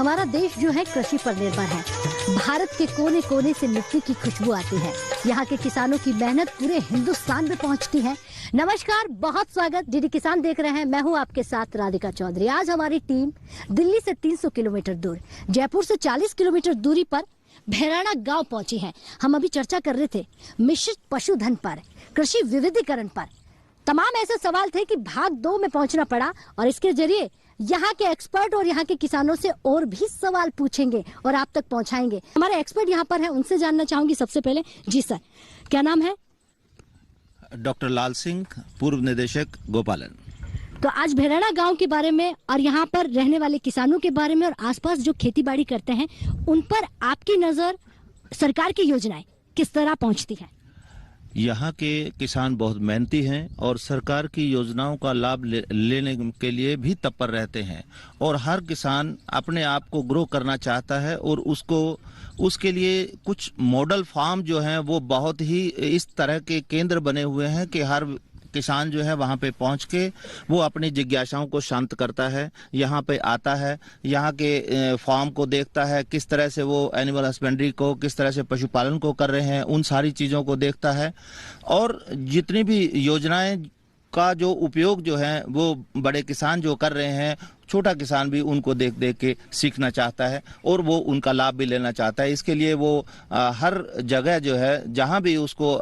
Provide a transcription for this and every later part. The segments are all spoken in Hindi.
हमारा देश जो है कृषि पर निर्भर है। भारत के कोने कोने से मिट्टी की खुशबू आती है। यहाँ के किसानों की मेहनत पूरे हिंदुस्तान में पहुँचती है। नमस्कार, बहुत स्वागत। डीडी किसान देख रहे हैं, मैं हूँ आपके साथ राधिका चौधरी। आज हमारी टीम दिल्ली से 300 किलोमीटर दूर, जयपुर से 40 किलोमीटर दूरी पर भैराणा गांव पहुंची है। हम अभी चर्चा कर रहे थे मिश्रित पशुधन पर, कृषि विविधीकरण पर। तमाम ऐसे सवाल थे कि भाग 2 में पहुंचना पड़ा और इसके जरिए यहाँ के एक्सपर्ट और यहाँ के किसानों से और भी सवाल पूछेंगे और आप तक पहुंचाएंगे। हमारे एक्सपर्ट यहाँ पर हैं, उनसे जानना चाहूंगी सबसे पहले। जी सर, क्या नाम है? डॉक्टर लाल सिंह, पूर्व निदेशक गोपालन। तो आज भैराणा गांव के बारे में और यहाँ पर रहने वाले किसानों के बारे में और आसपास जो खेती बाड़ी करते हैं उन पर आपकी नजर, सरकार की योजनाएं किस तरह पहुंचती है? यहाँ के किसान बहुत मेहनती हैं और सरकार की योजनाओं का लाभ लेने के लिए भी तत्पर रहते हैं और हर किसान अपने आप को ग्रो करना चाहता है और उसके लिए कुछ मॉडल फार्म जो हैं वो बहुत ही इस तरह के केंद्र बने हुए हैं कि हर किसान जो है वहाँ पे पहुँच के वो अपनी जिज्ञासाओं को शांत करता है, यहाँ पे आता है, यहाँ के फार्म को देखता है, किस तरह से वो एनिमल हस्बेंड्री को, किस तरह से पशुपालन को कर रहे हैं, उन सारी चीज़ों को देखता है। और जितनी भी योजनाएं का जो उपयोग जो है वो बड़े किसान जो कर रहे हैं, छोटा किसान भी उनको देख देख के सीखना चाहता है और वो उनका लाभ भी लेना चाहता है। इसके लिए वो हर जगह जो है जहाँ भी उसको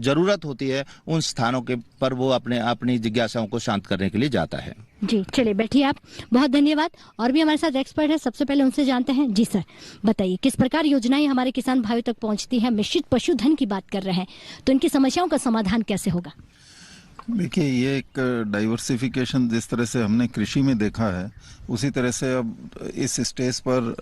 जरूरत होती है उन स्थानों के पर वो अपनी जिज्ञासाओं को शांत करने के लिए जाता है। जी चलिए बैठिए आप, बहुत धन्यवाद। और भी हमारे साथ एक्सपर्ट है, सबसे पहले उनसे जानते हैं। जी सर, बताइए किस प्रकार योजनाएं हमारे किसान भाइयों तक पहुँचती है? मिश्रित पशुधन की बात कर रहे हैं तो इनकी समस्याओं का समाधान कैसे होगा? देखिए, ये एक डाइवर्सिफिकेशन जिस तरह से हमने कृषि में देखा है उसी तरह से अब इस स्टेज पर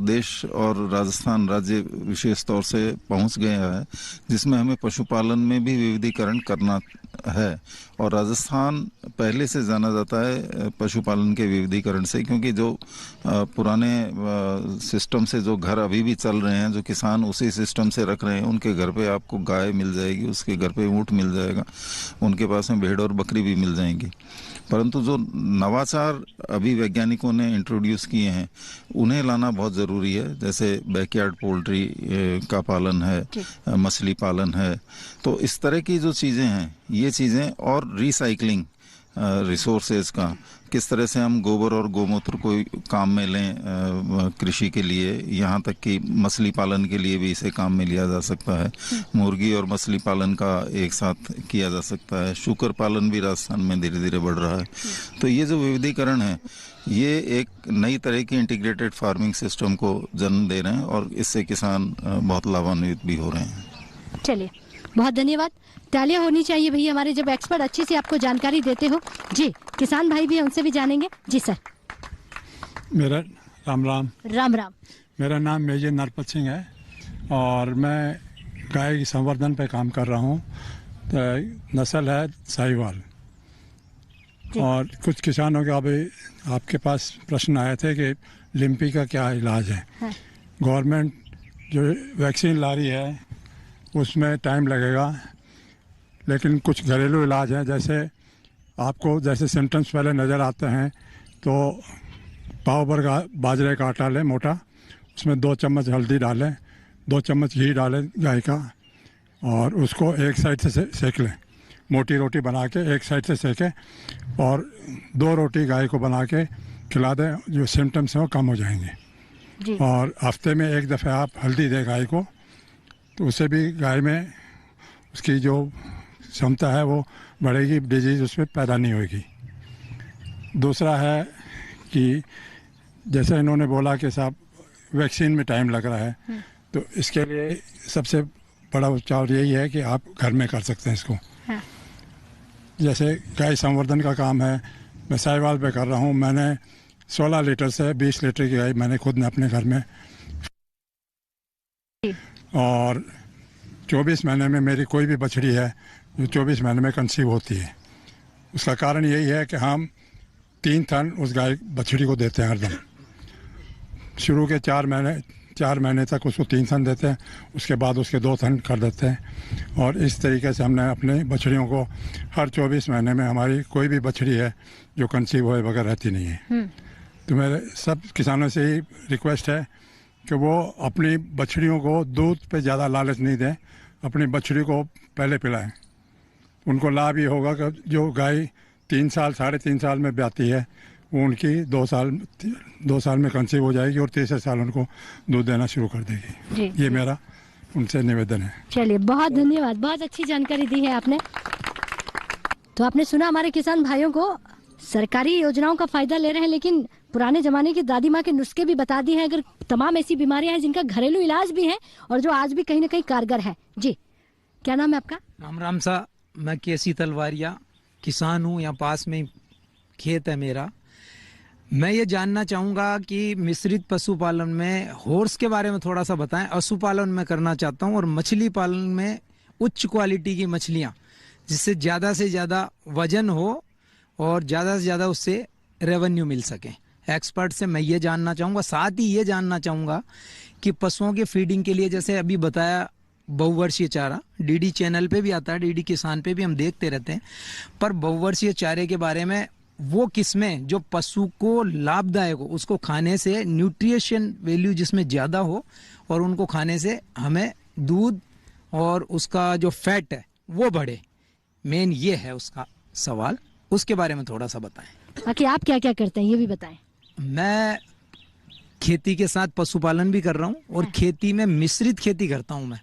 देश और राजस्थान राज्य विशेष तौर से पहुंच गया है, जिसमें हमें पशुपालन में भी विविधीकरण करना है। और राजस्थान पहले से जाना जाता है पशुपालन के विविधीकरण से, क्योंकि जो पुराने सिस्टम से जो घर अभी भी चल रहे हैं, जो किसान उसी सिस्टम से रख रहे हैं, उनके घर पे आपको गाय मिल जाएगी, उसके घर पे ऊँट मिल जाएगा, उनके पास में भेड़ और बकरी भी मिल जाएंगी। परंतु जो नवाचार अभी वैज्ञानिकों ने इंट्रोड्यूस किए हैं उन्हें लाना बहुत ज़रूरी है। जैसे बैकयार्ड पोल्ट्री का पालन है, मछली पालन है। तो इस तरह की जो चीज़ें हैं, ये चीज़ें, और रिसाइकलिंग रिसोर्सेज का, किस तरह से हम गोबर और गोमूत्र को काम में लें कृषि के लिए, यहाँ तक कि मछली पालन के लिए भी इसे काम में लिया जा सकता है। मुर्गी और मछली पालन का एक साथ किया जा सकता है। शूकर पालन भी राजस्थान में धीरे धीरे बढ़ रहा है। तो ये जो विविधीकरण है, ये एक नई तरह की इंटीग्रेटेड फार्मिंग सिस्टम को जन्म दे रहे हैं और इससे किसान बहुत लाभान्वित भी हो रहे हैं। चलिए, बहुत धन्यवाद। तालियां होनी चाहिए भैया हमारे, जब एक्सपर्ट अच्छी से आपको जानकारी देते हो। जी, किसान भाई भी हैं, उनसे भी जानेंगे। जी सर। मेरा राम राम। राम राम। मेरा नाम मेजर नरपत सिंह है और मैं गाय की संवर्धन पे काम कर रहा हूँ। तो नस्ल है साहिवाल। और कुछ किसानों के अभी आपके पास प्रश्न आए थे कि लिम्पी का क्या इलाज है। हाँ। गवर्नमेंट जो वैक्सीन ला रही है उसमें टाइम लगेगा, लेकिन कुछ घरेलू इलाज हैं। जैसे आपको जैसे सिम्टम्स पहले नज़र आते हैं तो पाव भर का बाजरे का आटा लें मोटा, उसमें 2 चम्मच हल्दी डालें, 2 चम्मच घी डालें गाय का, और उसको एक साइड से सेक लें। मोटी रोटी बना के एक साइड से सेकें और 2 रोटी गाय को बना के खिला दें, जो सिम्टम्स हैं वो कम हो जाएंगे। और हफ्ते में एक दफ़े आप हल्दी दें गाय को, तो उससे भी गाय में उसकी जो क्षमता है वो बढ़ेगी, डिजीज़ उसमें पैदा नहीं होगी। दूसरा है कि जैसे इन्होंने बोला कि साहब वैक्सीन में टाइम लग रहा है, तो इसके लिए सबसे बड़ा उपचार यही है कि आप घर में कर सकते हैं इसको। हाँ। जैसे गाय संवर्धन का काम है, मैं साहिवाल पे कर रहा हूँ। मैंने 16 लीटर से 20 लीटर की गाय मैंने खुद ने अपने घर में, और 24 महीने में मेरी कोई भी बछड़ी है जो 24 महीने में कंसीव होती है। उसका कारण यही है कि हम 3 थन उस गाय बछड़ी को देते हैं हरदम। शुरू के 4 महीने तक उसको 3 थन देते हैं, उसके बाद उसके 2 थन कर देते हैं। और इस तरीके से हमने अपने बछड़ियों को हर 24 महीने में, हमारी कोई भी बछड़ी है जो कंसीव होए बगैर रहती नहीं है। तो मेरे सब किसानों से ही रिक्वेस्ट है कि वो अपनी बछड़ियों को दूध पे ज़्यादा लालच नहीं दें, अपनी बछड़ी को पहले पिलाएं। उनको लाभ ये होगा कि जो गाय 3 साल 3.5 साल में ब्याती है, वो उनकी 2 साल में कंसीव हो जाएगी और तीसरे साल उनको दूध देना शुरू कर देगी। ये मेरा उनसे निवेदन है। चलिए, बहुत धन्यवाद, बहुत अच्छी जानकारी दी है आपने। तो आपने सुना हमारे किसान भाइयों को, सरकारी योजनाओं का फायदा ले रहे हैं, लेकिन पुराने जमाने की दादी माँ के नुस्खे भी बता दिए हैं। अगर तमाम ऐसी बीमारियां हैं जिनका घरेलू इलाज भी है और जो आज भी कहीं ना कहीं कारगर है। जी, क्या नाम है आपका? राम सा, मैं केसी तलवारिया किसान हूँ, यहाँ पास में खेत है मेरा। मैं ये जानना चाहूँगा कि मिश्रित पशुपालन में हॉर्स के बारे में थोड़ा सा बताएं। पशुपालन में करना चाहता हूँ और मछली पालन में उच्च क्वालिटी की मछलियाँ, जिससे ज़्यादा से ज़्यादा वजन हो और ज़्यादा से ज़्यादा उससे रेवेन्यू मिल सके। एक्सपर्ट से मैं ये जानना चाहूँगा। साथ ही ये जानना चाहूँगा कि पशुओं के फीडिंग के लिए, जैसे अभी बताया बहुवर्षीय चारा, डीडी चैनल पे भी आता है, डीडी किसान पे भी हम देखते रहते हैं, पर बहुवर्षीय चारे के बारे में वो किस्में जो पशु को लाभदायक हो, उसको खाने से न्यूट्रिशन वैल्यू जिसमें ज़्यादा हो और उनको खाने से हमें दूध और उसका जो फैट है वो बढ़े, मेन ये है उसका सवाल। उसके बारे में थोड़ा सा बताएं। बाकी आप क्या क्या करते हैं ये भी बताएं। मैं खेती के साथ पशुपालन भी कर रहा हूँ और खेती में मिश्रित खेती करता हूँ मैं।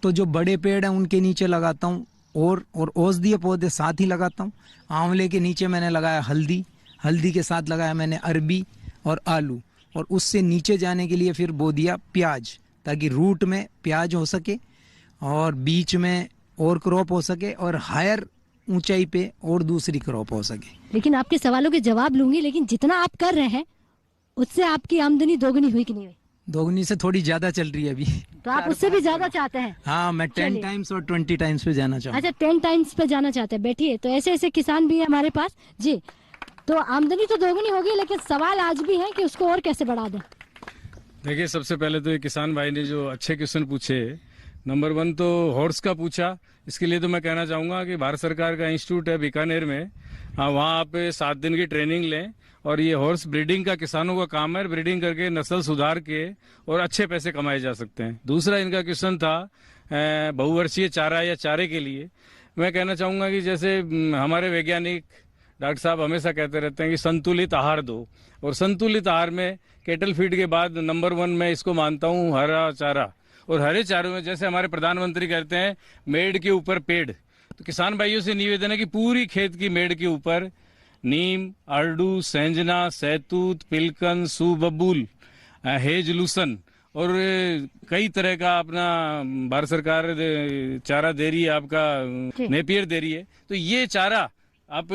तो जो बड़े पेड़ हैं उनके नीचे लगाता हूँ और औषधीय पौधे साथ ही लगाता हूँ। आंवले के नीचे मैंने लगाया हल्दी के साथ लगाया मैंने अरबी और आलू, और उससे नीचे जाने के लिए फिर बो दिया प्याज, ताकि रूट में प्याज हो सके और बीच में और क्रॉप हो सके और हायर ऊंचाई पे और दूसरी क्रॉप हो सके। लेकिन आपके सवालों के जवाब लूंगी, लेकिन जितना आप कर रहे हैं उससे आपकी आमदनी दोगुनी हुई कि नहीं हुई? दोगुनी से थोड़ी ज्यादा चल रही है अभी। तो आप उससे भी ज्यादा चाहते हैं? हाँ, मैं 10 टाइम्स और 20 टाइम्स पे जाना चाहूँ। अच्छा, 10 टाइम्स पे जाना चाहते हैं। बैठिए, तो ऐसे ऐसे किसान भी है हमारे पास जी। तो आमदनी तो दोगुनी होगी, लेकिन सवाल आज भी है कि उसको और कैसे बढ़ा दें। देखिए, सबसे पहले तो ये किसान भाई ने जो अच्छे क्वेश्चन पूछे, नंबर 1 तो हॉर्स का पूछा। इसके लिए तो मैं कहना चाहूँगा कि भारत सरकार का इंस्टीट्यूट है बीकानेर में, हाँ, वहाँ आप 7 दिन की ट्रेनिंग लें और ये हॉर्स ब्रीडिंग का किसानों का काम है। ब्रीडिंग करके नस्ल सुधार के और अच्छे पैसे कमाए जा सकते हैं। दूसरा इनका क्वेश्चन था बहुवर्षीय चारा या चारे के लिए। मैं कहना चाहूँगा कि जैसे हमारे वैज्ञानिक डॉक्टर साहब हमेशा कहते रहते हैं कि संतुलित आहार दो, और संतुलित आहार में केटल फीड के बाद नंबर 1 मैं इसको मानता हूँ हरा चारा। और हरे चारों में जैसे हमारे प्रधानमंत्री कहते हैं मेड़ के ऊपर पेड़, तो किसान भाइयों से निवेदन है कि पूरी खेत की मेड़ के ऊपर नीम, अर्डू, सेंजना, सैतूत, पिलकन, सुबबूल, हेजलूसन और कई तरह का अपना भारत सरकार चारा दे रही है, आपका नेपियर दे रही है। तो ये चारा आप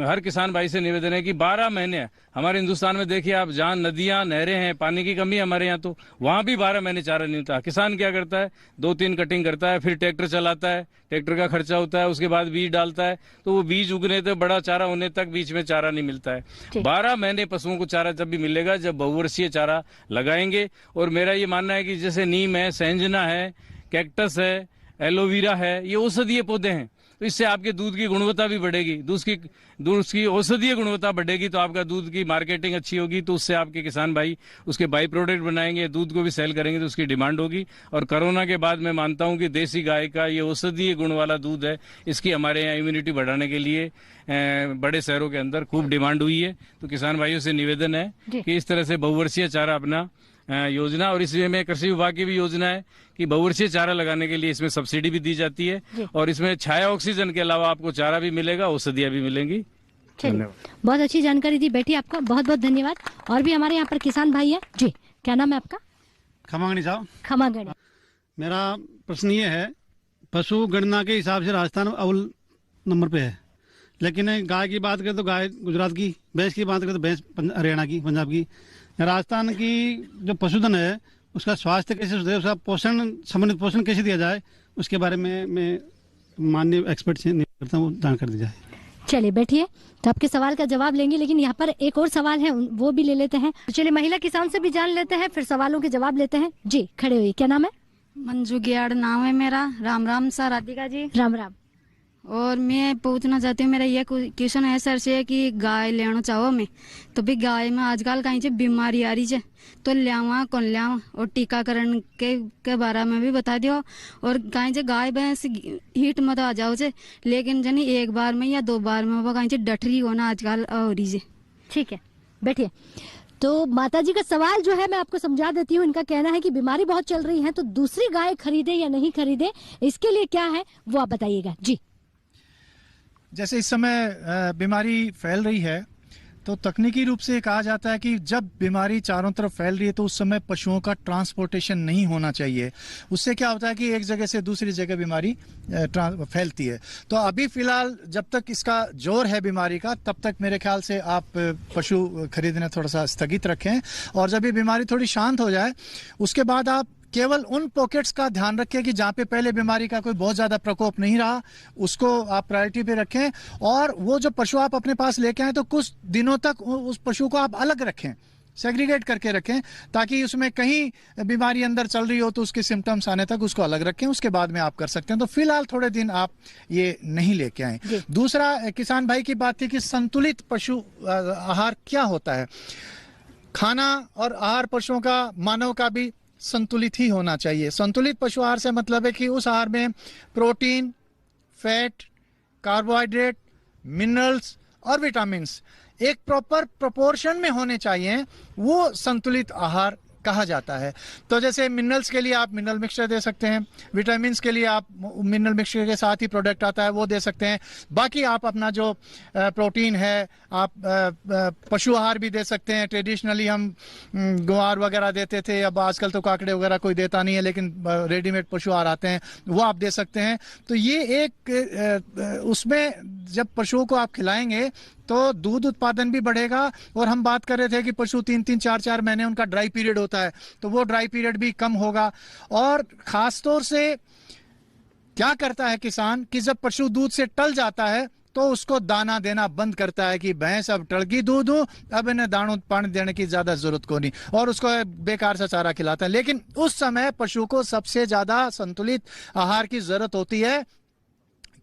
हर किसान भाई से निवेदन है कि 12 महीने हमारे हिंदुस्तान में देखिए आप, जहाँ नदियां नहरें हैं, पानी की कमी है हमारे यहाँ, तो वहां भी 12 महीने चारा नहीं होता। किसान क्या करता है, 2-3 कटिंग करता है, फिर ट्रैक्टर चलाता है, ट्रैक्टर का खर्चा होता है, उसके बाद बीज डालता है, तो वो बीज उगने तक, बड़ा चारा होने तक बीच में चारा नहीं मिलता है। 12 महीने पशुओं को चारा जब भी मिलेगा जब बहुवर्षीय चारा लगाएंगे। और मेरा ये मानना है कि जैसे नीम है, सेंजना है, कैक्टस है, एलोवेरा है, ये औषधीय पौधे हैं, तो इससे आपके दूध की गुणवत्ता भी बढ़ेगी। दूध की औषधीय गुणवत्ता बढ़ेगी तो आपका दूध की मार्केटिंग अच्छी होगी, तो उससे आपके किसान भाई उसके बाई प्रोडक्ट बनाएंगे, दूध को भी सेल करेंगे, तो उसकी डिमांड होगी। और कोरोना के बाद मैं मानता हूं कि देसी गाय का ये औषधीय गुण वाला दूध है, इसकी हमारे यहाँ इम्यूनिटी बढ़ाने के लिए बड़े शहरों के अंदर खूब डिमांड हुई है। तो किसान भाइयों से निवेदन है कि इस तरह से बहुवर्षीय चारा अपना योजना, और इसमें कृषि विभाग की भी योजना है कि बहुवर्षीय चारा लगाने के लिए इसमें सब्सिडी भी दी जाती है, और इसमें छाया ऑक्सीजन के अलावा आपको चारा भी मिलेगा, औषधियाँ भी मिलेंगी। धन्यवाद, बहुत अच्छी जानकारी दी बेटी, आपका बहुत बहुत धन्यवाद। और भी हमारे यहाँ पर किसान भाई है जी, क्या नाम है आपका? खमागणी साहब। खमागणी। मेरा प्रश्न ये है, पशु गणना के हिसाब से राजस्थान अव्वल नंबर पे है, लेकिन गाय की बात करें तो गाय गुजरात की, भैंस की बात करें तो भैंस हरियाणा की, पंजाब की। राजस्थान की जो पशुधन है उसका स्वास्थ्य कैसे सुधरे, उसका पोषण, संबंधित पोषण कैसे दिया जाए, उसके बारे में मैं माननीय एक्सपर्ट से निवेदन करता हूँ, जानकारी दी जाए। चलिए बैठिए, तो आपके सवाल का जवाब लेंगे, लेकिन यहाँ पर एक और सवाल है वो भी ले लेते हैं। चलिए महिला किसान से भी जान लेते हैं, फिर सवालों के जवाब लेते हैं। जी खड़े हुई, क्या नाम है? मंजू गियाड़ नाम है मेरा। राम राम सा राधिका जी। राम राम। और मैं पूछना चाहती हूँ, मेरा ये क्वेश्चन है सर से कि गाय लेना चाहो मैं तो भी गाय में आजकल कहीं से बीमारी आ रही है तो लियावा कौन लियावा, और टीकाकरण के बारे में भी बता दियो। और कहीं से गाय भैंस हीट मत आ जाओ से, लेकिन जनी एक बार में या 2 बार में वो कहीं से डटरी होना आजकल हो रही है। ठीक है, बैठिए। तो माता जी का सवाल जो है मैं आपको समझा देती हूँ। इनका कहना है कि बीमारी बहुत चल रही है तो दूसरी गाय खरीदे या नहीं खरीदे, इसके लिए क्या है वो आप बताइएगा जी। जैसे इस समय बीमारी फैल रही है तो तकनीकी रूप से कहा जाता है कि जब बीमारी चारों तरफ फैल रही है तो उस समय पशुओं का ट्रांसपोर्टेशन नहीं होना चाहिए। उससे क्या होता है कि एक जगह से दूसरी जगह बीमारी फैलती है। तो अभी फिलहाल जब तक इसका जोर है बीमारी का, तब तक मेरे ख्याल से आप पशु खरीदना थोड़ा सा स्थगित रखें, और जब ये बीमारी थोड़ी शांत हो जाए उसके बाद आप केवल उन पॉकेट्स का ध्यान रखें कि जहाँ पे पहले बीमारी का कोई बहुत ज़्यादा प्रकोप नहीं रहा, उसको आप प्रायोरिटी पे रखें। और वो जो पशु आप अपने पास लेके आए तो कुछ दिनों तक उस पशु को आप अलग रखें, सेग्रीगेट करके रखें, ताकि उसमें कहीं बीमारी अंदर चल रही हो तो उसके सिम्टम्स आने तक उसको अलग रखें, उसके बाद में आप कर सकते हैं। तो फिलहाल थोड़े दिन आप ये नहीं लेके आए। दूसरा, किसान भाई की बात थी कि संतुलित पशु आहार क्या होता है। खाना और आहार पशुओं का, मानव का भी संतुलित ही होना चाहिए। संतुलित पशु आहार से मतलब है कि उस आहार में प्रोटीन, फैट, कार्बोहाइड्रेट, मिनरल्स और विटामिन्स एक प्रॉपर प्रोपोर्शन में होने चाहिए, वो संतुलित आहार कहा जाता है। तो जैसे मिनरल्स के लिए आप मिनरल मिक्सचर दे सकते हैं, विटामिन्स के लिए आप मिनरल मिक्सचर के साथ ही प्रोडक्ट आता है वो दे सकते हैं। बाकी आप अपना जो प्रोटीन है आप पशु आहार भी दे सकते हैं। ट्रेडिशनली हम ग्वार वगैरह देते थे, अब आजकल तो काकड़े वगैरह कोई देता नहीं है, लेकिन रेडीमेड पशु आहार आते हैं वो आप दे सकते हैं। तो ये एक उसमें जब पशुओं को आप खिलाएंगे तो दूध उत्पादन भी बढ़ेगा। और हम बात कर रहे थे कि पशु 3-3, 4-4 महीने उनका ड्राई पीरियड होता है, तो वो ड्राई पीरियड भी कम होगा। और खासतौर से क्या करता है किसान कि जब पशु दूध से टल जाता है तो उसको दाना देना बंद करता है कि भैंस अब टल गई दूध हो, अब इन्हें दानों पानी देने की ज्यादा जरूरत को नहीं, और उसको बेकार सा चारा खिलाता है। लेकिन उस समय पशु को सबसे ज्यादा संतुलित आहार की जरूरत होती है,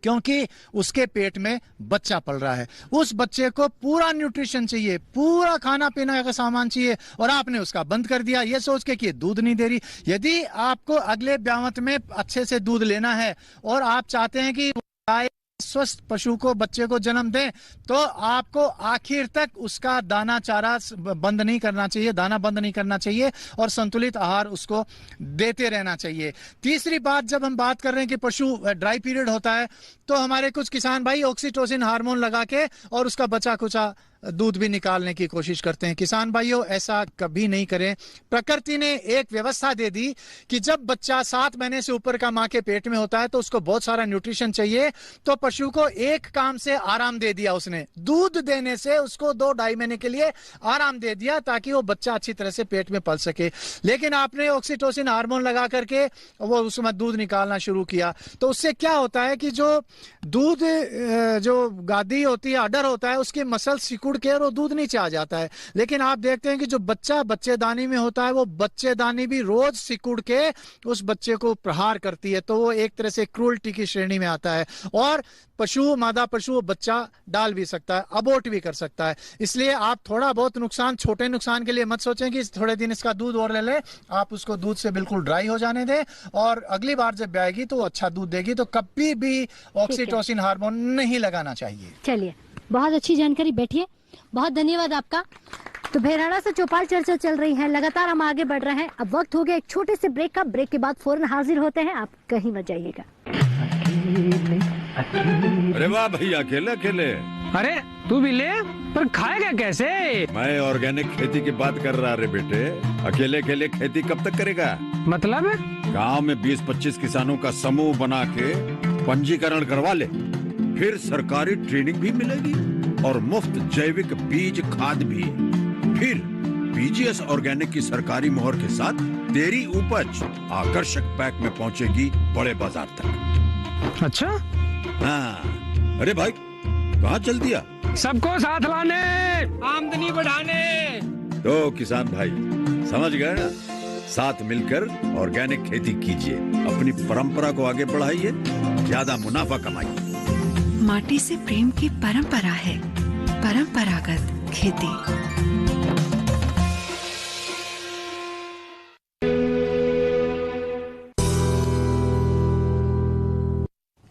क्योंकि उसके पेट में बच्चा पल रहा है। उस बच्चे को पूरा न्यूट्रिशन चाहिए, पूरा खाना पीना का सामान चाहिए, और आपने उसका बंद कर दिया ये सोच के कि दूध नहीं दे रही। यदि आपको अगले ब्यावत में अच्छे से दूध लेना है और आप चाहते हैं कि गाय स्वस्थ पशु को, बच्चे को जन्म दें, तो आपको आखिर तक उसका दाना चारा बंद नहीं करना चाहिए, दाना बंद नहीं करना चाहिए, और संतुलित आहार उसको देते रहना चाहिए। तीसरी बात, जब हम बात कर रहे हैं कि पशु ड्राई पीरियड होता है तो हमारे कुछ किसान भाई ऑक्सीटोसिन हार्मोन लगा के और उसका बचा कुचा दूध भी निकालने की कोशिश करते हैं। किसान भाइयों, ऐसा कभी नहीं करें। प्रकृति ने एक व्यवस्था दे दी कि जब बच्चा 7 महीने से ऊपर का मां के पेट में होता है तो उसको बहुत सारा न्यूट्रिशन चाहिए, तो पशु को एक काम से आराम दे दिया उसने, दूध देने से उसको 2-2.5 महीने के लिए आराम दे दिया ताकि वो बच्चा अच्छी तरह से पेट में पल सके। लेकिन आपने ऑक्सीटोसिन हार्मोन लगा करके वो उसमें दूध निकालना शुरू किया, तो उससे क्या होता है कि जो दूध, जो गादी होती है, अडर होता है, उसके मसल सिकुड़ के और वो दूध नीचे आ जाता है। लेकिन आप देखते हैं कि जो बच्चा बच्चेदानी में होता है वो बच्चेदानी भी रोज सिकुड़ के उस बच्चे को प्रहार करती है, तो वो एक तरह से क्रूरल्टी की श्रेणी में आता है। और पशु, मादा पशु बच्चा डाल भी सकता है, अबॉर्ट भी कर सकता है। इसलिए आप थोड़ा बहुत नुकसान, छोटे नुकसान के लिए मत सोचें कि थोड़े दिन इसका दूध और ले लें। आप उसको दूध से बिल्कुल ड्राई हो जाने दें, और अगली बार जब आएगी तो अच्छा दूध देगी। तो कभी भी ऑक्सीटोसिन हार्मोन नहीं लगाना चाहिए। चलिए, बहुत अच्छी जानकारी। बैठिए, बहुत धन्यवाद आपका। तो भेराड़ा से चौपाल चर्चा चल रही है, लगातार हम आगे बढ़ रहे हैं। अब वक्त हो गया एक छोटे से ब्रेक का। ब्रेक के बाद फौरन हाजिर होते हैं, आप कहीं मत जाइएगा। अरे वाह भैया, अकेले अकेले। अरे तू भी ले, पर खाएगा कैसे? मैं ऑर्गेनिक खेती की बात कर रहा रे बेटे। अकेले अकेले खेती कब तक करेगा? मतलब गांव में 20-25 किसानों का समूह बना के पंजीकरण करवा ले, फिर सरकारी ट्रेनिंग भी मिलेगी और मुफ्त जैविक बीज खाद भी। फिर बीजीएस ऑर्गेनिक की सरकारी मोहर के साथ तेरी उपज आकर्षक पैक में पहुंचेगी बड़े बाजार तक। अच्छा? हाँ। अरे भाई, कहाँ चल दिया? सबको साथ लाने, आमदनी बढ़ाने। तो किसान भाई समझ गए ना? साथ मिलकर ऑर्गेनिक खेती कीजिए, अपनी परंपरा को आगे बढ़ाइए, ज्यादा मुनाफा कमाइए। माटी से प्रेम की परंपरा है। परंपरागत खेती।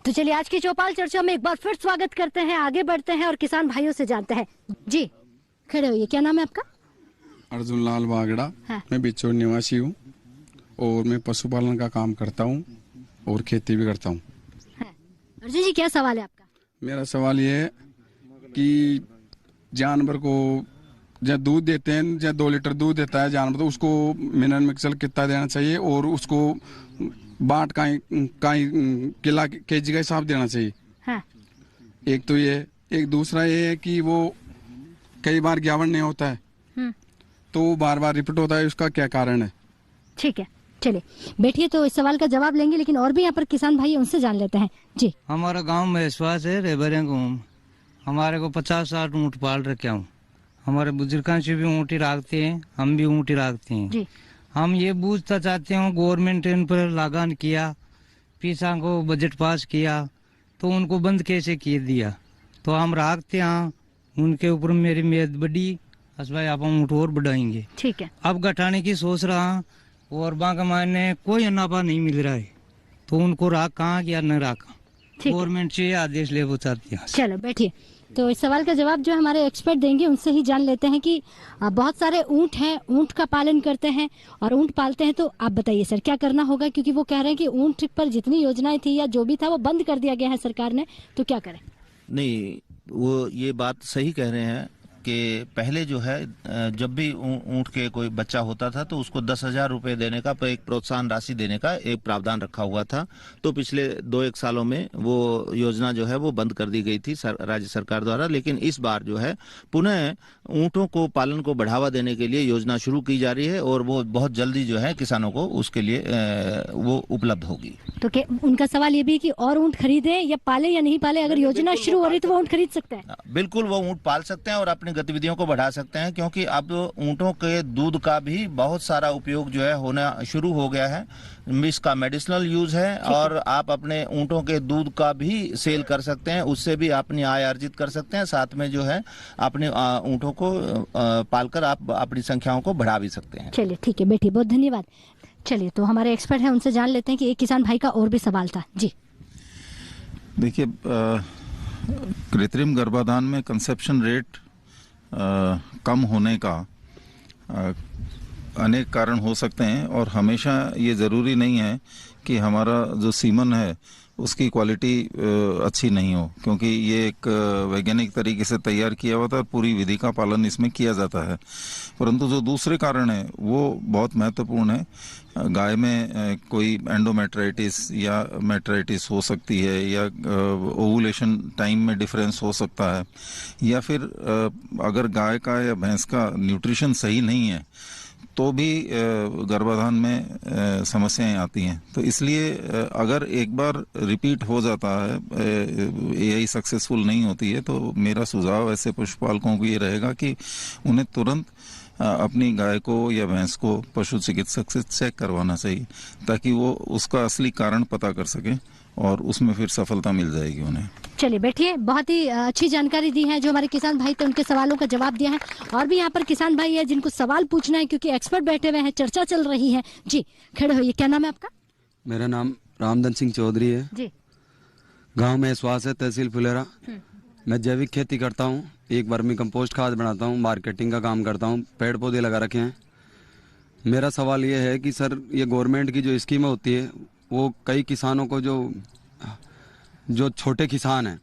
तो चलिए आज की चौपाल चर्चा में एक बार फिर स्वागत करते हैं, आगे बढ़ते हैं और किसान भाइयों से जानते हैं। जी खड़े होइए, क्या नाम है आपका? अर्जुन लाल बागड़ा। हाँ। मैं बिचौर निवासी हूँ और मैं पशुपालन का काम करता हूँ और खेती भी करता हूँ। अर्जुन जी, क्या सवाल है आपका? मेरा सवाल ये है कि जानवर को जब दूध देते हैं, जब 2 लीटर दूध देता है जानवर, तो उसको मिनरल मिक्सचर कितना देना चाहिए और उसको बाट काई किला केजी का हिसाब देना चाहिए? हाँ। एक तो ये, एक दूसरा ये है कि वो कई बार ज्ञापन नहीं होता है तो बार बार रिपीट होता है, उसका क्या कारण है? ठीक है, चलिए बैठिए, तो इस सवाल का जवाब लेंगे, लेकिन और भी यहाँ पर किसान भाई उनसे जान लेते हैं। जी, हमारा गांव में विश्वास है रेबरे गाँव, हमारे को 50-60 ऊँट पाल रखे हूँ। हमारे बुजुर्गों से भी ऊँट ही रखते हैं, हम भी ऊँट ही रखते हैं। जी। हम ये पूछना चाहते हैं, गवर्नमेंट इन पर लगान किया, पीछा को बजट पास किया, तो उनको बंद कैसे किए दिया? तो हम रखते हैं, उनके ऊपर मेरी मेद बढ़ी, भाई आप ऊँट और बढ़ाएंगे। ठीक है। अब घटाने की सोच रहा और बांका मायने कोई नापा नहीं मिल रहा है, तो उनको रखा या न रखा, गवर्नमेंट से आदेश ले वो चाहती है। चलो बैठिए, तो इस सवाल का जवाब जो हमारे एक्सपर्ट देंगे उनसे ही जान लेते हैं कि बहुत सारे ऊँट हैं, ऊँट का पालन करते हैं और ऊँट पालते हैं, तो आप बताइए सर क्या करना होगा, क्योंकि वो कह रहे हैं कि ऊँट पर जितनी योजनाएं थी या जो भी था वो बंद कर दिया गया है सरकार ने, तो क्या करें? नहीं, वो ये बात सही कह रहे हैं कि पहले जो है जब भी ऊँट के कोई बच्चा होता था तो उसको 10,000 रुपए देने का, एक प्रोत्साहन राशि देने का एक प्रावधान रखा हुआ था। तो पिछले 2-1 सालों में वो योजना जो है वो बंद कर दी गई थी राज्य सरकार द्वारा, लेकिन इस बार जो है पुनः ऊँटों को पालन को बढ़ावा देने के लिए योजना शुरू की जा रही है और वो बहुत जल्दी जो है किसानों को उसके लिए वो उपलब्ध होगी। तो उनका सवाल ये भी कि और ऊँट खरीदे या पाले या नहीं पाले, अगर योजना शुरू हो रही तो वो ऊँट खरीद सकते हैं? बिल्कुल, वो ऊँट पाल सकते हैं और अपनी गतिविधियों को बढ़ा सकते हैं, क्योंकि अब ऊँटों के दूध का भी बहुत सारा उपयोग जो है होना शुरू हो गया है। इसका मेडिसिनल यूज है और आप अपने ऊँटों के दूध का भी सेल कर सकते हैं, उससे भी अपनी आय अर्जित कर सकते हैं, साथ में जो है अपने ऊँटों को पालकर आप अपनी संख्याओं को बढ़ा भी सकते हैं। चलिए ठीक है, बैठिए, बहुत धन्यवाद। चलिए, तो हमारे एक्सपर्ट हैं उनसे जान लेते हैं कि एक किसान भाई का और भी सवाल था। जी देखिए, कृत्रिम गर्भाधान में कंसेप्शन रेट कम होने का अनेक कारण हो सकते हैं और हमेशा ये ज़रूरी नहीं है कि हमारा जो सीमन है उसकी क्वालिटी अच्छी नहीं हो, क्योंकि ये एक वैज्ञानिक तरीके से तैयार किया हुआ था और पूरी विधि का पालन इसमें किया जाता है। परंतु जो दूसरे कारण है वो बहुत महत्वपूर्ण है। गाय में कोई एंडोमेट्राइटिस या मेट्राइटिस हो सकती है, या ओवुलेशन टाइम में डिफरेंस हो सकता है, या फिर अगर गाय का या भैंस का न्यूट्रिशन सही नहीं है तो भी गर्भाधान में समस्याएं आती हैं। तो इसलिए अगर एक बार रिपीट हो जाता है, एआई सक्सेसफुल नहीं होती है, तो मेरा सुझाव ऐसे पशुपालकों को ये रहेगा कि उन्हें तुरंत अपनी गाय को या भैंस को पशु चिकित्सक से चेक करवाना चाहिए, ताकि वो उसका असली कारण पता कर सके और उसमें फिर सफलता मिल जाएगी उन्हें। चलिए बैठिए, बहुत ही अच्छी जानकारी दी है जो हमारे किसान भाई थे, उनके सवालों का जवाब दिया है। और भी यहाँ पर किसान भाई है जिनको सवाल पूछना है, क्योंकि एक्सपर्ट बैठे हुए हैं, चर्चा चल रही है। जी खड़े होइए, क्या नाम है आपका? मेरा नाम रामधन सिंह चौधरी है जी। गांव में स्वास है, तहसील फुलेरा। मैं जैविक खेती करता हूँ, एक वर्मी कंपोस्ट खाद बनाता हूँ, मार्केटिंग का काम करता हूँ, पेड़ पौधे लगा रखे हैं। मेरा सवाल ये है कि सर, ये गवर्नमेंट की जो स्कीमें होती है वो कई किसानों को, जो छोटे किसान हैं,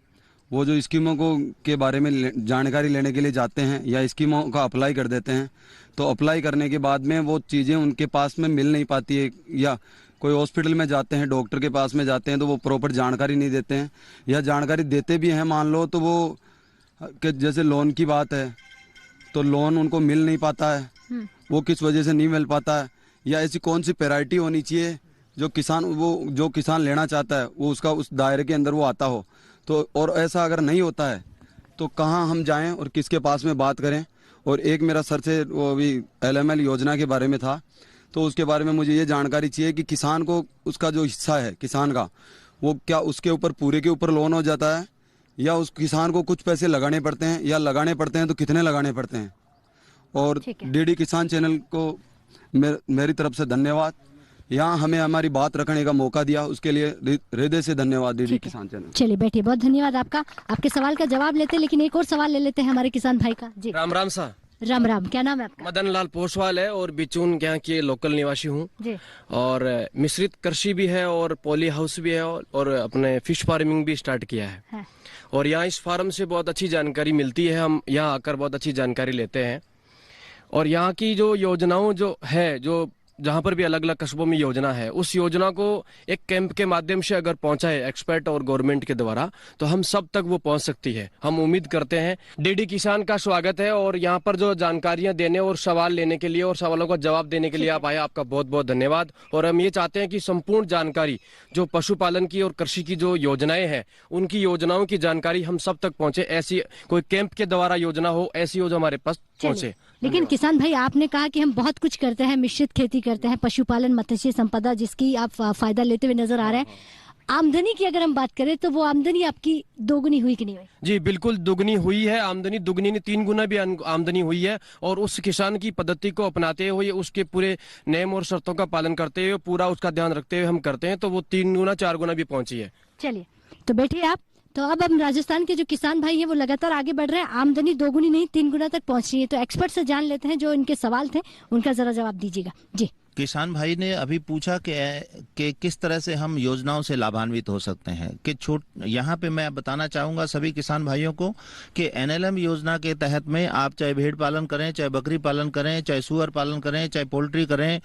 वो जो स्कीमों को के बारे में जानकारी लेने के लिए जाते हैं या स्कीमों का अप्लाई कर देते हैं, तो अप्लाई करने के बाद में वो चीज़ें उनके पास में मिल नहीं पाती है, या कोई हॉस्पिटल में जाते हैं, डॉक्टर के पास में जाते हैं तो वो प्रॉपर जानकारी नहीं देते हैं, या जानकारी देते भी हैं मान लो तो वो कि जैसे लोन की बात है तो लोन उनको मिल नहीं पाता है, वो किस वजह से नहीं मिल पाता है, या ऐसी कौन सी वैरायटी होनी चाहिए जो किसान लेना चाहता है वो उसका उस दायरे के अंदर वो आता हो। तो और ऐसा अगर नहीं होता है तो कहाँ हम जाएं और किसके पास में बात करें। और एक मेरा सर से वो अभी LML योजना के बारे में था, तो उसके बारे में मुझे ये जानकारी चाहिए कि किसान को उसका जो हिस्सा है किसान का, वो क्या उसके ऊपर पूरे के ऊपर लोन हो जाता है या उस किसान को कुछ पैसे लगाने पड़ते हैं, या लगाने पड़ते हैं तो कितने लगाने पड़ते हैं। और डीडी किसान चैनल को मेरी तरफ से धन्यवाद, यहाँ हमें हमारी बात रखने का मौका दिया, उसके लिए हृदय से धन्यवाद डीडी किसान चैनल। चलिए बैठिए, बहुत धन्यवाद आपका। आपके सवाल का जवाब लेते, लेकिन एक और सवाल ले लेते हैं हमारे किसान भाई का। जी राम राम सा। राम राम, क्या नाम है आपका? मदन लाल पोसवाल है और बिचून यहाँ के लोकल निवासी हूँ। और मिश्रित कृषि भी है और पॉली हाउस भी है और अपने फिश फार्मिंग भी स्टार्ट किया है। और यहाँ इस फार्म से बहुत अच्छी जानकारी मिलती है, हम यहाँ आकर बहुत अच्छी जानकारी लेते हैं। और यहाँ की जो योजनाओं जो है, जो जहाँ पर भी अलग अलग कस्बों में योजना है, उस योजना को एक कैंप के माध्यम से अगर पहुंचाए एक्सपर्ट और गवर्नमेंट के द्वारा, तो हम सब तक वो पहुंच सकती है। हम उम्मीद करते हैं। डीडी किसान का स्वागत है और यहाँ पर जो जानकारियां देने और सवाल लेने के लिए और सवालों का जवाब देने के लिए आप आए, आपका बहुत बहुत धन्यवाद। और हम ये चाहते हैं कि संपूर्ण जानकारी जो पशुपालन की और कृषि की जो योजनाएं हैं, उनकी योजनाओं की जानकारी हम सब तक पहुंचे। ऐसी कोई कैंप के द्वारा योजना हो, ऐसी हो जो हमारे पास पहुंचे। लेकिन किसान भाई, आपने कहा कि हम बहुत कुछ करते हैं, मिश्रित खेती करते हैं, पशुपालन, मत्स्य संपदा, जिसकी आप फायदा लेते हुए नजर आ रहे हैं। आमदनी की अगर हम बात करें तो वो आमदनी आपकी दोगुनी हुई कि नहीं हुई? जी बिल्कुल दुगनी हुई है आमदनी, दुगनी ने 3 गुना भी आमदनी हुई है। और उस किसान की पद्धति को अपनाते हुए, उसके पूरे नियम और शर्तों का पालन करते हुए, पूरा उसका ध्यान रखते हुए हम करते हैं, तो वो 3 गुना 4 गुना भी पहुंची है। चलिए तो बैठिए आप। तो अब हम राजस्थान के जो किसान भाई हैं वो लगातार आगे बढ़ रहे हैं, आमदनी 2 गुनी नहीं 3 गुना तक पहुंच रही है। तो एक्सपर्ट से जान लेते हैं जो इनके सवाल थे, उनका जरा जवाब दीजिएगा। जी किसान भाई ने अभी पूछा कि किस तरह से हम योजनाओं से लाभान्वित हो सकते हैं। कि यहाँ पे मैं बताना चाहूंगा सभी किसान भाइयों को कि एनएलएम योजना के तहत में आप चाहे भेड़ पालन करें, चाहे बकरी पालन करें, चाहे सुअर पालन करें, चाहे पोल्ट्री करें,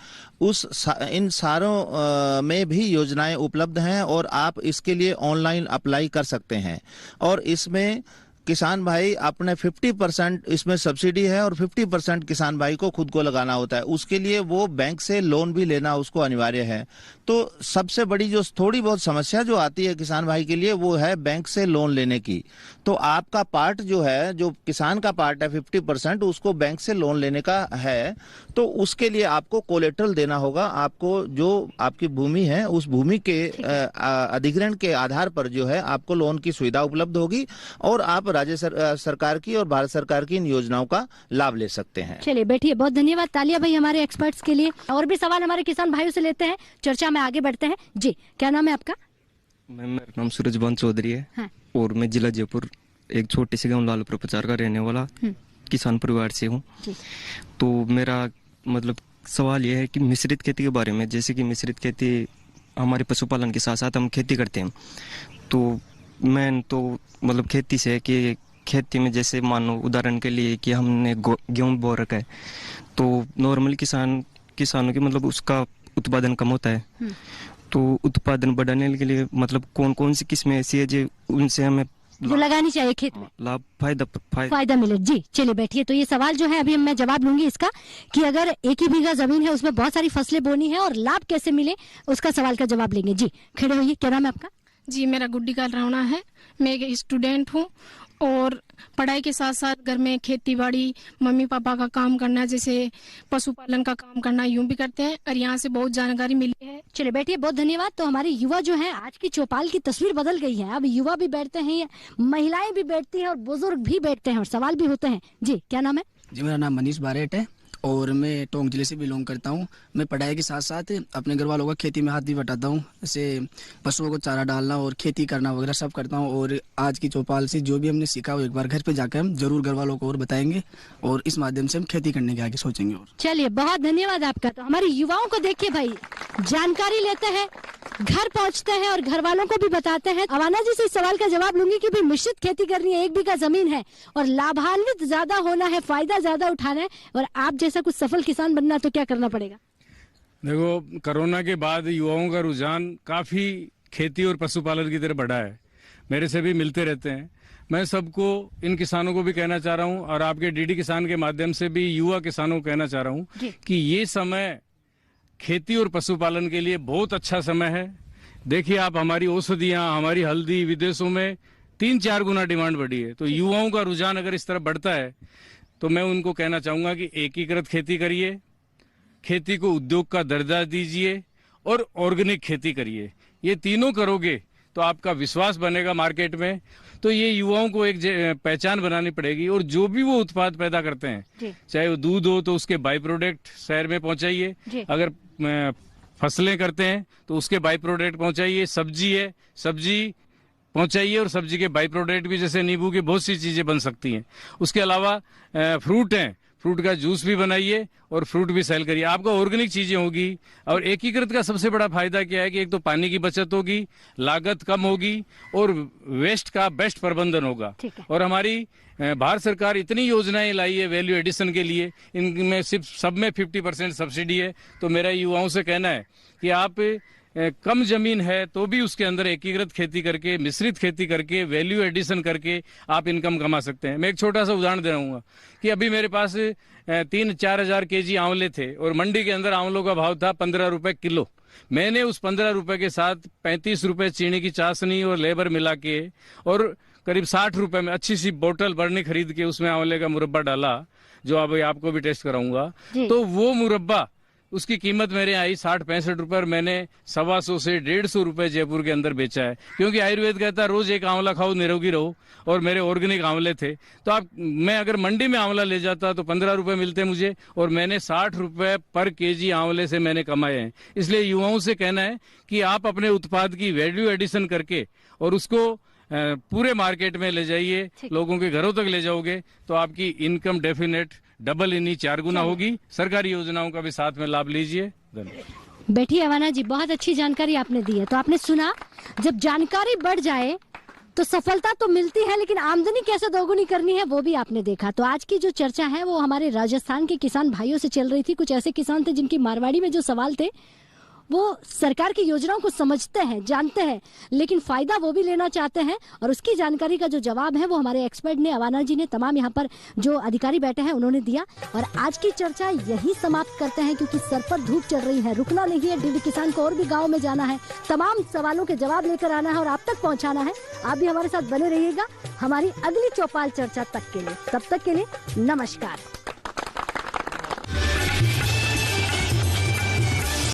इन सारों में भी योजनाएं उपलब्ध हैं और आप इसके लिए ऑनलाइन अप्लाई कर सकते हैं। और इसमें किसान भाई अपने 50% इसमें सब्सिडी है और 50% किसान भाई को खुद को लगाना होता है। उसके लिए वो बैंक से लोन भी लेना उसको अनिवार्य है। तो सबसे बड़ी जो थोड़ी बहुत समस्या जो आती है किसान भाई के लिए वो है बैंक से लोन लेने की। तो आपका पार्ट जो है, जो किसान का पार्ट है 50%, उसको बैंक से लोन लेने का है। तो उसके लिए आपको कोलेटरल देना होगा। आपको जो आपकी भूमि है उस भूमि के अधिग्रहण के आधार पर जो है आपको लोन की सुविधा उपलब्ध होगी और आप राज्य सरकार की और भारत सरकार की इन योजनाओं का लाभ ले सकते हैं। चलिए बैठिए, बहुत धन्यवाद तालिया भाई हमारे एक्सपर्ट्स के लिए। और भी सवाल हमारे किसान भाइयों से लेते हैं, चर्चा में आगे बढ़ते हैं। जी क्या नाम है आपका? मेरा नाम सूरजभान चौधरी है। हाँ। और मैं जिला जयपुर एक छोटे से गाँव लालपुर प्रचार का रहने वाला किसान परिवार से हूँ। तो मेरा मतलब सवाल यह है कि मिश्रित खेती के बारे में, जैसे कि मिश्रित खेती हमारे पशुपालन के साथ साथ हम खेती करते हैं। तो मैं तो मतलब खेती से कि खेती में जैसे मानो उदाहरण के लिए कि हमने गेहूं बो रखा है, तो नॉर्मल किसानों के मतलब उसका उत्पादन कम होता है। तो उत्पादन बढ़ाने के लिए मतलब कौन कौन सी किस्में ऐसी है जो उनसे हमें जो लगानी चाहिए खेत में, लाभ फायदा मिले? जी चलिए बैठिए। तो ये सवाल जो है अभी मैं जवाब लूंगी इसका, कि अगर 1 ही बीघा जमीन है उसमें बहुत सारी फसलें बोनी है और लाभ कैसे मिले, उसका सवाल का जवाब लेंगे। जी खड़े होइए, क्या नाम है आपका? जी मेरा गुड्डी काल रावणा है। मैं एक स्टूडेंट हूँ और पढ़ाई के साथ साथ घर में खेती बाड़ी, मम्मी पापा का काम करना, जैसे पशुपालन का काम करना, यूं भी करते हैं और यहाँ से बहुत जानकारी मिली है। चलिए बैठिए, बहुत धन्यवाद। तो हमारे युवा जो हैं, आज की चौपाल की तस्वीर बदल गई है। अब युवा भी बैठते हैं, महिलाएं भी बैठती हैं और बुजुर्ग भी बैठते हैं और सवाल भी होते हैं। जी क्या नाम है? जी मेरा नाम मनीष बारेट है और मैं टोंक जिले से बिलोंग करता हूँ। मैं पढ़ाई के साथ साथ अपने घर वालों का खेती में हाथ भी बटाता हूँ, जैसे पशुओं को चारा डालना और खेती करना वगैरह सब करता हूँ। और आज की चौपाल से जो भी हमने सीखा वो एक बार घर पे जाकर हम जरूर घर वालों को और बताएंगे और इस माध्यम से हम खेती करने के आगे सोचेंगे। और चलिए बहुत धन्यवाद आपका। तो हमारे युवाओं को देखिए भाई, जानकारी लेते हैं, घर पहुंचते हैं और घर वालों को भी बताते हैं। अवाना जी से इस सवाल का जवाब लूंगी कि भाई मिश्रित खेती करनी है, 1 बीघा जमीन है और लाभान्वित ज्यादा होना है, फायदा ज्यादा उठाना है और आप जैसा कुछ सफल किसान बनना, तो क्या करना पड़ेगा? देखो, कोरोना के बाद युवाओं का रुझान काफी खेती और पशुपालन की तरफ बढ़ा है। मेरे से भी मिलते रहते हैं। मैं सबको, इन किसानों को भी कहना चाह रहा हूं और आपके डीडी किसान के माध्यम से भी युवा किसानों को कहना चाह रहा हूं कि ये समय खेती और पशुपालन के लिए बहुत अच्छा समय है। देखिए आप, हमारी औषधियां, हमारी हल्दी विदेशों में 3-4 गुना डिमांड बढ़ी है। तो युवाओं का रुझान अगर इस तरफ बढ़ता है तो मैं उनको कहना चाहूंगा कि एकीकृत खेती करिए, खेती को उद्योग का दर्जा दीजिए और ऑर्गेनिक खेती करिए। ये तीनों करोगे तो आपका विश्वास बनेगा मार्केट में। तो ये युवाओं को एक पहचान बनानी पड़ेगी, और जो भी वो उत्पाद पैदा करते हैं, चाहे वो दूध हो तो उसके बाई प्रोडक्ट शहर में पहुंचाइए, अगर फसलें करते हैं तो उसके बाई प्रोडक्ट पहुंचाइए, सब्जी है सब्जी पहुंचाइए, और सब्जी के बाई प्रोडक्ट भी जैसे नींबू की बहुत सी चीजें बन सकती हैं। उसके अलावा फ्रूट हैं, फ्रूट का जूस भी बनाइए और फ्रूट भी सेल करिए, आपका ऑर्गेनिक चीजें होगी। और एकीकृत का सबसे बड़ा फायदा क्या है कि एक तो पानी की बचत होगी, लागत कम होगी, और वेस्ट का बेस्ट प्रबंधन होगा। और हमारी भारत सरकार इतनी योजनाएं लाई है वैल्यू एडिशन के लिए, इनमें सिर्फ सब में 50% सब्सिडी है। तो मेरा युवाओं से कहना है कि आप कम जमीन है तो भी उसके अंदर एकीकृत खेती करके, मिश्रित खेती करके, वैल्यू एडिशन करके आप इनकम कमा सकते हैं। मैं एक छोटा सा उदाहरण दे रहा हूँ कि अभी मेरे पास 3-4 हजार केजी आंवले थे, और मंडी के अंदर आंवलों का भाव था 15 रुपए किलो। मैंने उस 15 रुपए के साथ 35 रुपए चीनी की चाशनी और लेबर मिला के, और करीब 60 रुपए में अच्छी सी बोतल बर्नी खरीद के उसमें आंवले का मुरब्बा डाला, जो अभी आपको भी टेस्ट कराऊंगा। तो वो मुरब्बा, उसकी कीमत मेरे आई 60-65 रुपए, और मैंने 125 से 150 रुपए जयपुर के अंदर बेचा है। क्योंकि आयुर्वेद कहता है रोज एक आंवला खाओ निरोगी रहो, और मेरे ऑर्गेनिक आंवले थे। तो मैं अगर मंडी में आंवला ले जाता तो 15 रुपए मिलते मुझे, और मैंने 60 रुपए पर केजी आंवले से मैंने कमाए हैं। इसलिए युवाओं से कहना है कि आप अपने उत्पाद की वैल्यू एडिशन करके और उसको पूरे मार्केट में ले जाइए, लोगों के घरों तक ले जाओगे तो आपकी इनकम डेफिनेट डबल इन्हीं 4 गुना होगी। सरकारी योजनाओं का भी साथ में लाभ लीजिए। धन्यवाद। बैठिए अवाना जी, बहुत अच्छी जानकारी आपने दी है। तो आपने सुना, जब जानकारी बढ़ जाए तो सफलता तो मिलती है, लेकिन आमदनी कैसे दोगुनी करनी है वो भी आपने देखा। तो आज की जो चर्चा है वो हमारे राजस्थान के किसान भाइयों से चल रही थी। कुछ ऐसे किसान थे जिनकी मारवाड़ी में जो सवाल थे, वो सरकार की योजनाओं को समझते हैं, जानते हैं, लेकिन फायदा वो भी लेना चाहते हैं, और उसकी जानकारी का जो जवाब है वो हमारे एक्सपर्ट ने, अवाना जी ने, तमाम यहाँ पर जो अधिकारी बैठे हैं उन्होंने दिया। और आज की चर्चा यही समाप्त करते हैं, क्योंकि सर पर धूप चल रही है, रुकना नहीं है। डीडी किसान को और भी गाँव में जाना है, तमाम सवालों के जवाब लेकर आना है और आप तक पहुँचाना है। आप भी हमारे साथ बने रहिएगा हमारी अगली चौपाल चर्चा तक के लिए। तब तक के लिए नमस्कार।